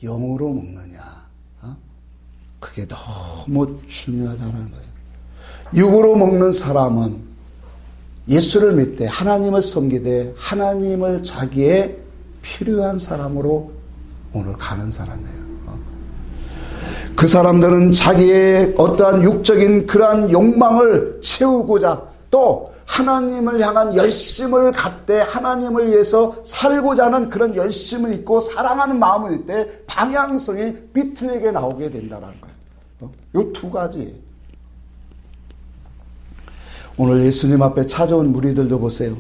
영으로 먹느냐, 그게 너무 중요하다는 거예요. 육으로 먹는 사람은 예수를 믿되 하나님을 섬기되 하나님을 자기의 필요한 사람으로 오늘 가는 사람이에요. 그 사람들은 자기의 어떠한 육적인 그러한 욕망을 채우고자, 또 하나님을 향한 열심을 갖되 하나님을 위해서 살고자 하는 그런 열심을 있고 사랑하는 마음을 있을 때 방향성이 비틀리게 나오게 된다는 거예요. 이 두 가지. 오늘 예수님 앞에 찾아온 무리들도 보세요.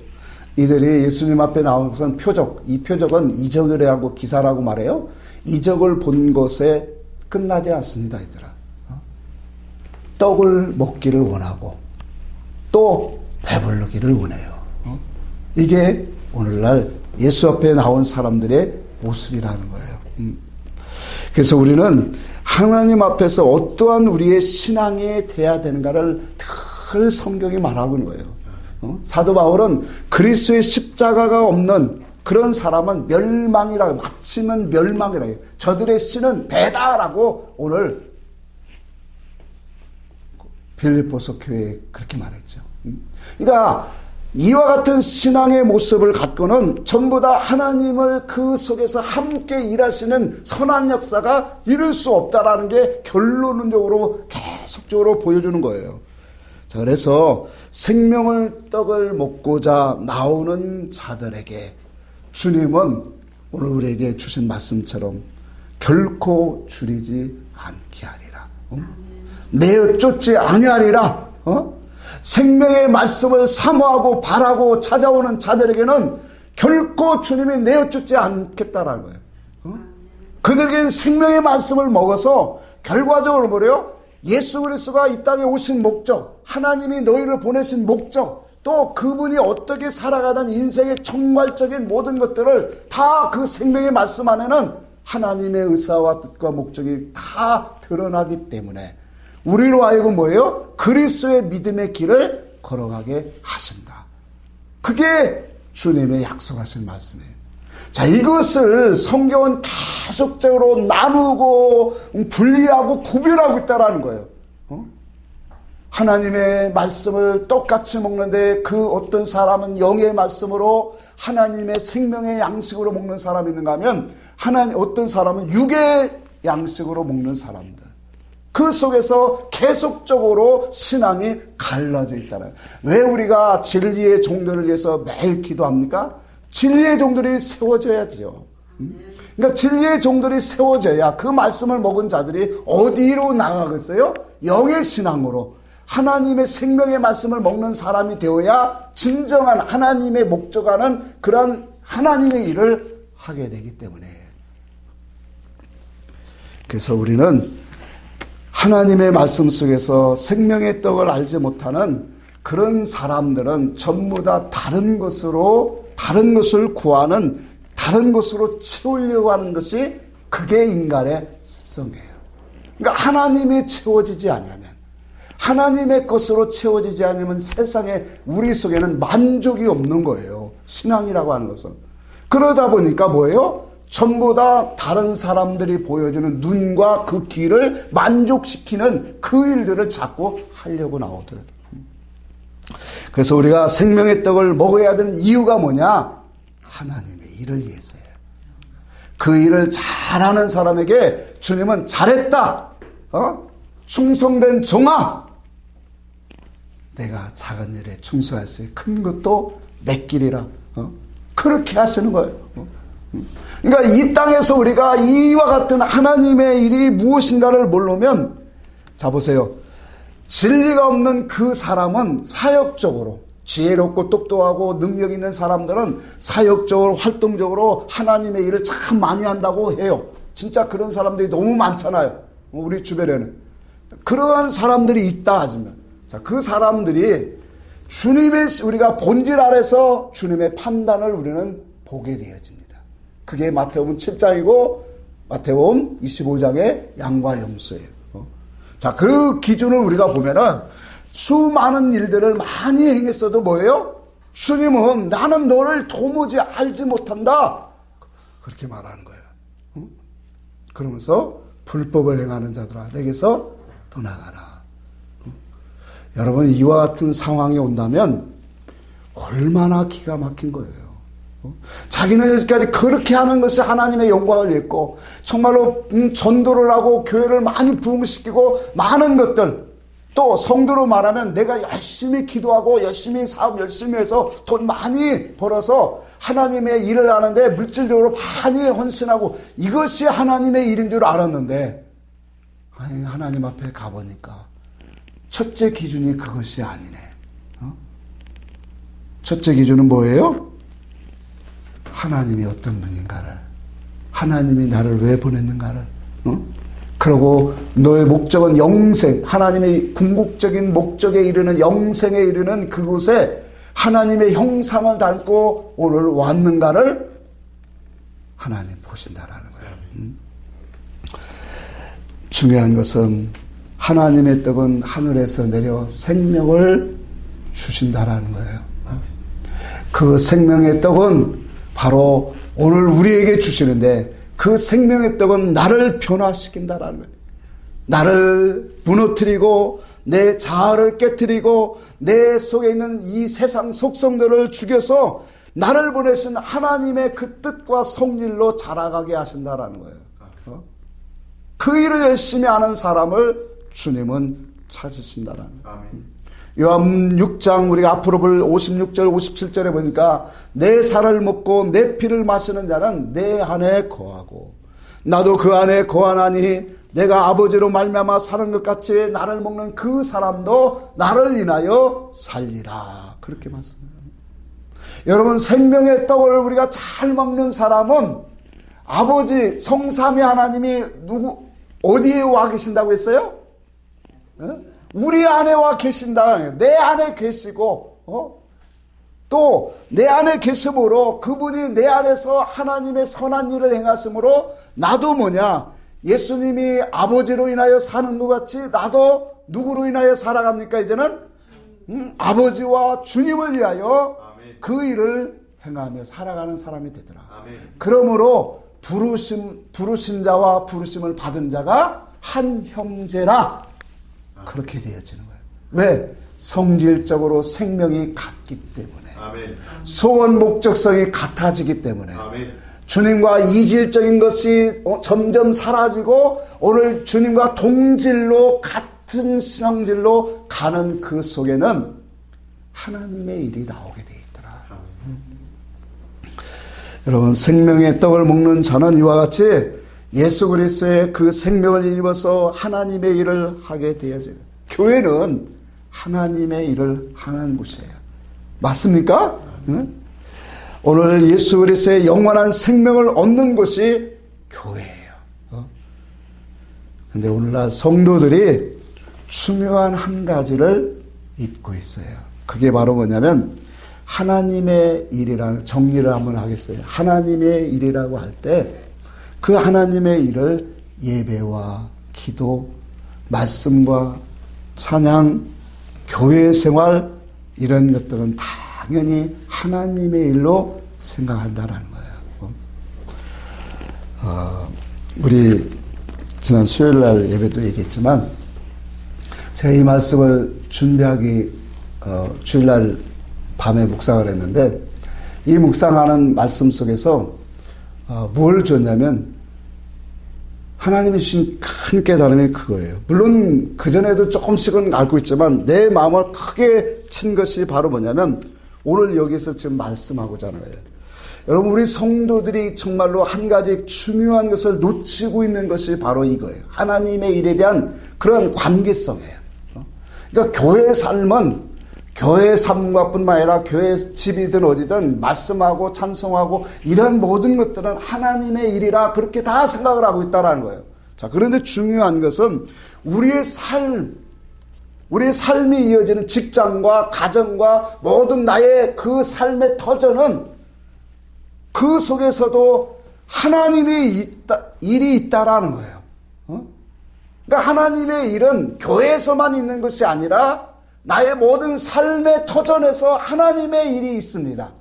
이들이 예수님 앞에 나온 것은 표적, 이 표적은 이적이라고 기사라고 말해요. 이적을 본 것에 끝나지 않습니다, 이들아. 떡을 먹기를 원하고 또 배부르기를 원해요. 이게 오늘날 예수 앞에 나온 사람들의 모습이라는 거예요. 그래서 우리는 하나님 앞에서 어떠한 우리의 신앙이 돼야 되는가를 늘 성경이 말하고 있는 거예요. 사도 바울은 그리스도의 십자가가 없는 그런 사람은 멸망이라고, 마치면 멸망이라고 해요. 저들의 씨는 배다라고 오늘 빌립보서 교회에 그렇게 말했죠. 그러니까 이와 같은 신앙의 모습을 갖고는 전부 다 하나님을 그 속에서 함께 일하시는 선한 역사가 이룰 수 없다라는 게 결론적으로 계속적으로 보여주는 거예요. 자, 그래서 생명을 떡을 먹고자 나오는 자들에게 주님은 오늘 우리에게 주신 말씀처럼 결코 줄이지 않게 하리라. 내어 쫓지 아니하리라. 생명의 말씀을 사모하고 바라고 찾아오는 자들에게는 결코 주님이 내어 쫓지 않겠다라는 거예요. 그들에게는 생명의 말씀을 먹어서 결과적으로 뭐래요? 예수 그리스도가 이 땅에 오신 목적, 하나님이 너희를 보내신 목적, 또 그분이 어떻게 살아가던 인생의 총괄적인 모든 것들을 다 그 생명의 말씀 안에는 하나님의 의사와 뜻과 목적이 다 드러나기 때문에 우리로 하여금 뭐예요? 그리스도의 믿음의 길을 걸어가게 하신다. 그게 주님의 약속하신 말씀이에요. 자, 이것을 성경은 계속적으로 나누고 분리하고 구별하고 있다는 거예요. 하나님의 말씀을 똑같이 먹는데 그 어떤 사람은 영의 말씀으로 하나님의 생명의 양식으로 먹는 사람이 있는가 하면 어떤 사람은 육의 양식으로 먹는 사람들. 그 속에서 계속적으로 신앙이 갈라져 있다는 거예요. 왜 우리가 진리의 종들을 위해서 매일 기도합니까? 진리의 종들이 세워져야죠. 그러니까 진리의 종들이 세워져야 그 말씀을 먹은 자들이 어디로 나가겠어요? 영의 신앙으로 하나님의 생명의 말씀을 먹는 사람이 되어야 진정한 하나님의 목적하는 그런 하나님의 일을 하게 되기 때문에. 그래서 우리는 하나님의 말씀 속에서 생명의 떡을 알지 못하는 그런 사람들은 전부 다 다른 것을 구하는, 다른 것으로 채우려고 하는 것이 그게 인간의 습성이에요. 그러니까 하나님이 채워지지 않으면, 하나님의 것으로 채워지지 않으면 세상에 우리 속에는 만족이 없는 거예요. 신앙이라고 하는 것은. 그러다 보니까 뭐예요? 전부 다 다른 사람들이 보여주는 눈과 그 귀를 만족시키는 그 일들을 자꾸 하려고 나오더라고요. 그래서 우리가 생명의 떡을 먹어야 되는 이유가 뭐냐? 하나님의 일을 위해서예요. 그 일을 잘하는 사람에게 주님은 잘했다. 충성된 종아. 내가 작은 일에 충성했으니 큰 것도 맡기리라. 그렇게 하시는 거예요. 그러니까 이 땅에서 우리가 이와 같은 하나님의 일이 무엇인가를 모르면, 자 보세요. 진리가 없는 그 사람은 사역적으로, 지혜롭고 똑똑하고 능력 있는 사람들은 사역적으로 활동적으로 하나님의 일을 참 많이 한다고 해요. 진짜 그런 사람들이 너무 많잖아요. 우리 주변에는. 그러한 사람들이 있다 하지만, 자, 그 사람들이 우리가 본질 아래서 주님의 판단을 우리는 보게 되어집니다. 그게 마태복음 7장이고 마태복음 25장의 양과 염소예요. 자, 그 기준을 우리가 보면은 수많은 일들을 많이 행했어도 뭐예요? 주님은 나는 너를 도무지 알지 못한다. 그렇게 말하는 거예요. 그러면서 불법을 행하는 자들아 내게서 떠나가라. 여러분, 이와 같은 상황이 온다면 얼마나 기가 막힌 거예요. 자기는 여기까지 그렇게 하는 것이 하나님의 영광을 위했고 정말로 전도를 하고 교회를 많이 부흥시키고 많은 것들, 또 성도로 말하면 내가 열심히 기도하고 열심히 사업 열심히 해서 돈 많이 벌어서 하나님의 일을 하는데 물질적으로 많이 헌신하고 이것이 하나님의 일인 줄 알았는데, 아니, 하나님 앞에 가보니까 첫째 기준이 그것이 아니네. 첫째 기준은 뭐예요? 하나님이 어떤 분인가를, 하나님이 나를 왜 보냈는가를, 그리고 너의 목적은 영생, 하나님의 궁극적인 목적에 이르는 영생에 이르는 그곳에 하나님의 형상을 닮고 오늘 왔는가를 하나님 보신다라는 거예요. 중요한 것은 하나님의 떡은 하늘에서 내려 생명을 주신다라는 거예요. 그 생명의 떡은 바로 오늘 우리에게 주시는데 그 생명의 떡은 나를 변화시킨다라는 거예요. 나를 무너뜨리고 내 자아를 깨뜨리고 내 속에 있는 이 세상 속성들을 죽여서 나를 보내신 하나님의 그 뜻과 성질로 자라가게 하신다라는 거예요. 그 일을 열심히 하는 사람을 주님은 찾으신다라는 거예요. 요한 6장 우리가 앞으로 볼 56절 57절에 보니까 내 살을 먹고 내 피를 마시는 자는 내 안에 거하고 나도 그 안에 거하나니 내가 아버지로 말미암아 사는 것 같이 나를 먹는 그 사람도 나를 인하여 살리라. 그렇게 말씀합니다. 여러분, 생명의 떡을 우리가 잘 먹는 사람은 아버지 성삼위 하나님이 어디에 와 계신다고 했어요? 우리 안에 와 계신다. 내 안에 계시고 또 내 안에 계심으로 그분이 내 안에서 하나님의 선한 일을 행하심으로 나도 뭐냐? 예수님이 아버지로 인하여 사는 것 같이 나도 누구로 인하여 살아갑니까? 이제는 아버지와 주님을 위하여 그 일을 행하며 살아가는 사람이 되더라. 그러므로 부르신 자와 부르심을 받은 자가 한 형제라. 그렇게 되어지는 거예요. 왜? 성질적으로 생명이 같기 때문에. 소원 목적성이 같아지기 때문에. 주님과 이질적인 것이 점점 사라지고 오늘 주님과 동질로 같은 성질로 가는 그 속에는 하나님의 일이 나오게 되어 있더라. 여러분, 생명의 떡을 먹는 자는 이와 같이 예수 그리스도의 그 생명을 입어서 하나님의 일을 하게 되어져요. 교회는 하나님의 일을 하는 곳이에요. 맞습니까? 응? 오늘 예수 그리스도의 영원한 생명을 얻는 곳이 교회예요. 그런데 오늘날 성도들이 중요한 한 가지를 잊고 있어요. 그게 바로 뭐냐면 하나님의 일이라는, 정리를 한번 하겠어요. 하나님의 일이라고 할 때 그 하나님의 일을 예배와 기도, 말씀과 찬양, 교회 생활 이런 것들은 당연히 하나님의 일로 생각한다라는 거예요. 우리 지난 수요일 날 예배도 얘기했지만 제가 이 말씀을 준비하기 주일 날 밤에 묵상을 했는데 이 묵상하는 말씀 속에서 뭘 줬냐면 하나님이 주신 큰 깨달음이 그거예요. 물론 그전에도 조금씩은 알고 있지만 내 마음을 크게 친 것이 바로 뭐냐면 오늘 여기서 지금 말씀하고자 하는 거예요. 여러분, 우리 성도들이 정말로 한 가지 중요한 것을 놓치고 있는 것이 바로 이거예요. 하나님의 일에 대한 그런 관계성이에요. 그러니까 교회 삶은 교회 삶과 뿐만 아니라 교회 집이든 어디든 말씀하고 찬송하고 이런 모든 것들은 하나님의 일이라 그렇게 다 생각을 하고 있다는 거예요. 자, 그런데 중요한 것은 우리의 삶이 이어지는 직장과 가정과 모든 나의 그 삶의 터전은 그 속에서도 하나님의 일이 있다라는 거예요. 그러니까 하나님의 일은 교회에서만 있는 것이 아니라 나의 모든 삶의 터전에서 하나님의 일이 있습니다.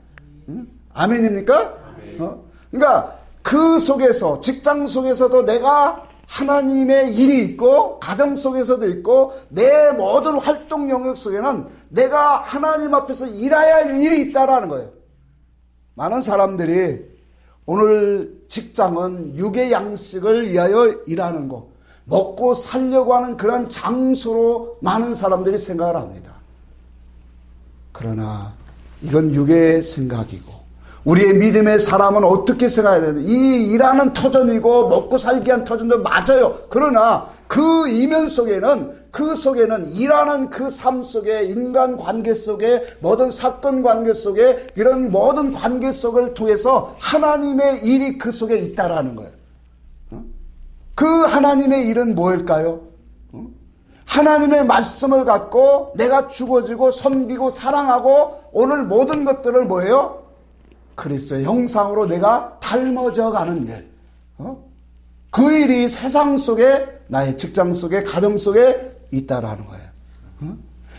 아멘입니까? 아멘. 그러니까 그 속에서, 직장 속에서도 내가 하나님의 일이 있고 가정 속에서도 있고 내 모든 활동 영역 속에는 내가 하나님 앞에서 일해야 할 일이 있다라는 거예요. 많은 사람들이 오늘 직장은 육의 양식을 위하여 일하는 것, 먹고 살려고 하는 그런 장소로 많은 사람들이 생각을 합니다. 그러나 이건 육의 생각이고 우리의 믿음의 사람은 어떻게 생각해야 되는, 이 일하는 터전이고 먹고 살기 위한 터전도 맞아요. 그러나 그 이면 속에는, 그 속에는 일하는 그 삶 속에, 인간 관계 속에, 모든 사건 관계 속에, 이런 모든 관계 속을 통해서 하나님의 일이 그 속에 있다라는 거예요. 그 하나님의 일은 뭐일까요? 하나님의 말씀을 갖고 내가 죽어지고 섬기고 사랑하고 오늘 모든 것들을 뭐예요? 그리스도의 형상으로 내가 닮아져 가는 일. 그 일이 세상 속에, 나의 직장 속에, 가정 속에 있다라는 거예요.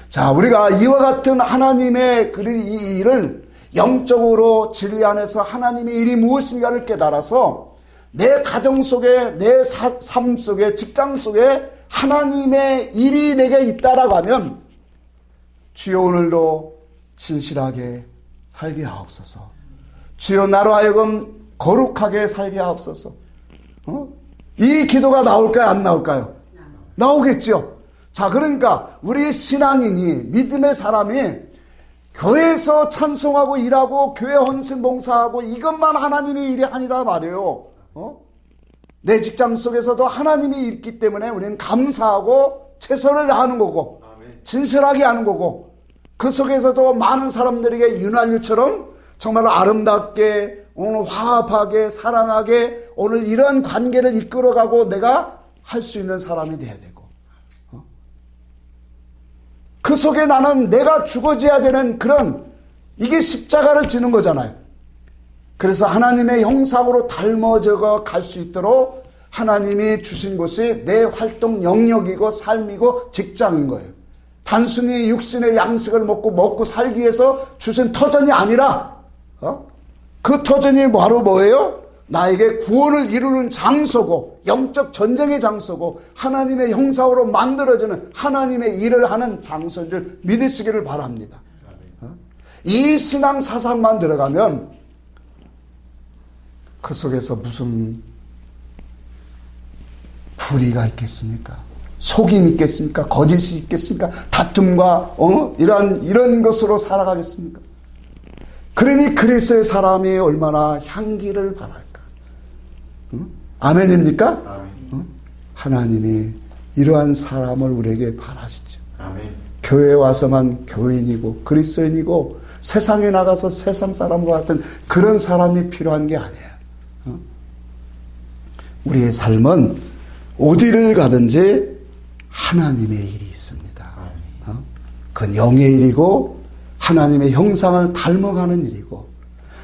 자, 우리가 이와 같은 하나님의 이 일을 영적으로 진리 안에서 하나님의 일이 무엇인가를 깨달아서 내 가정 속에, 내 삶 속에, 직장 속에 하나님의 일이 내게 있다라고 하면 주여 오늘도 진실하게 살게 하옵소서. 주여 나로 하여금 거룩하게 살게 하옵소서. 이 기도가 나올까요? 안 나올까요? 나오겠죠. 자, 그러니까 우리 신앙인이, 믿음의 사람이 교회에서 찬송하고 일하고 교회 헌신 봉사하고 이것만 하나님의 일이 아니다 말이에요. 내 직장 속에서도 하나님이 있기 때문에 우리는 감사하고 최선을 다하는 거고 진실하게 하는 거고 그 속에서도 많은 사람들에게 윤활유처럼 정말 아름답게 오늘 화합하게 사랑하게 오늘 이런 관계를 이끌어가고 내가 할 수 있는 사람이 돼야 되고 그 속에 나는 내가 죽어져야 되는 그런 이게 십자가를 지는 거잖아요. 그래서 하나님의 형상으로 닮아져 갈 수 있도록 하나님이 주신 것이 내 활동 영역이고 삶이고 직장인 거예요. 단순히 육신의 양식을 먹고 살기 위해서 주신 터전이 아니라 그 터전이 바로 뭐예요? 나에게 구원을 이루는 장소고 영적 전쟁의 장소고 하나님의 형상으로 만들어지는 하나님의 일을 하는 장소인 줄 믿으시기를 바랍니다. 이 신앙 사상만 들어가면 그 속에서 무슨 불의가 있겠습니까? 속임이 있겠습니까? 거짓이 있겠습니까? 다툼과 이런 것으로 살아가겠습니까? 그러니 그리스도의 사람이 얼마나 향기를 발할까? 아멘입니까? 아멘. 하나님이 이러한 사람을 우리에게 바라시죠. 아멘. 교회에 와서만 교인이고 그리스도인이고 세상에 나가서 세상 사람과 같은 그런 사람이 필요한 게 아니에요. 우리의 삶은 어디를 가든지 하나님의 일이 있습니다. 그건 영의 일이고 하나님의 형상을 닮아가는 일이고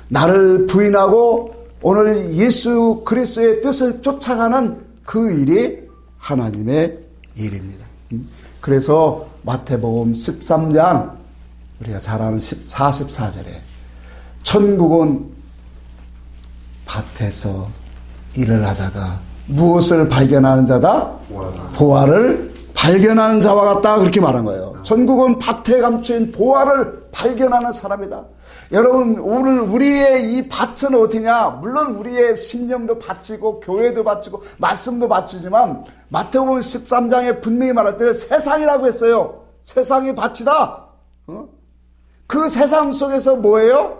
나를 부인하고 오늘 예수 그리스도의 뜻을 쫓아가는 그 일이 하나님의 일입니다. 그래서 마태복음 13장 우리가 잘 아는 44절에 천국은 밭에서 일을 하다가 무엇을 발견하는 자다? 보화를 발견하는 자와 같다 그렇게 말한 거예요. 천국은 밭에 감추인 보화를 발견하는 사람이다. 여러분 오늘 우리의 이 밭은 어디냐? 물론 우리의 심령도 밭이고 교회도 밭이고 말씀도 밭이지만 마태복음 13장에 분명히 말할 때 세상이라고 했어요. 세상이 밭이다. 그 세상 속에서 뭐예요?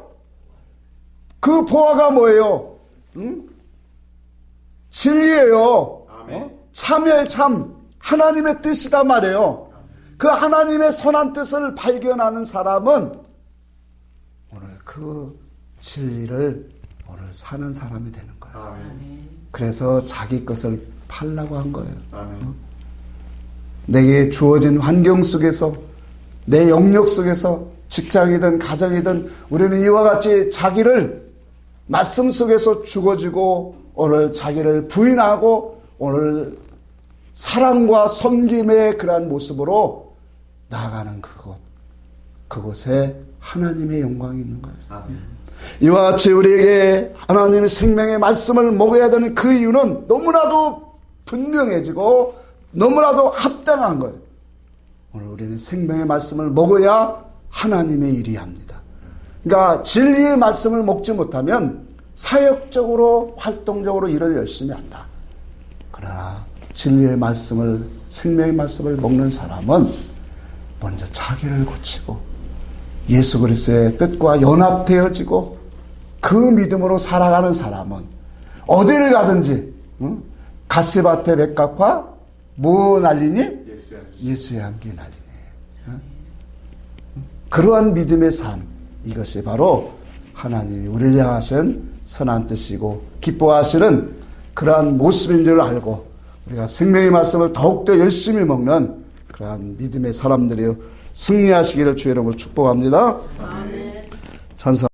그 보화가 뭐예요? 진리예요. 참여의 참 하나님의 뜻이다 말이에요. 그 하나님의 선한 뜻을 발견하는 사람은 오늘 그 진리를 오늘 사는 사람이 되는 거예요. 그래서 자기 것을 팔라고 한 거예요. 내게 주어진 환경 속에서 내 영역 속에서 직장이든 가정이든 우리는 이와 같이 자기를 말씀 속에서 죽어지고 오늘 자기를 부인하고 오늘 사랑과 섬김의 그러한 모습으로 나아가는 그곳에 하나님의 영광이 있는 거예요. 이와 같이 우리에게 하나님의 생명의 말씀을 먹어야 되는 그 이유는 너무나도 분명해지고 너무나도 합당한 거예요. 오늘 우리는 생명의 말씀을 먹어야 하나님의 일이 합니다. 그러니까 진리의 말씀을 먹지 못하면 사역적으로 활동적으로 일을 열심히 한다. 그러나 진리의 말씀을 생명의 말씀을 먹는 사람은 먼저 자기를 고치고 예수 그리스도의 뜻과 연합되어지고 그 믿음으로 살아가는 사람은 어디를 가든지 가시밭에 백합화 뭐 날리니? 예수의 향기 날리니. 그러한 믿음의 삶, 이것이 바로 하나님이 우리를 향하신 선한 뜻이고 기뻐하시는 그러한 모습인 줄 알고 우리가 생명의 말씀을 더욱더 열심히 먹는 그러한 믿음의 사람들이 승리하시기를 주의 이름으로 축복합니다. 찬송.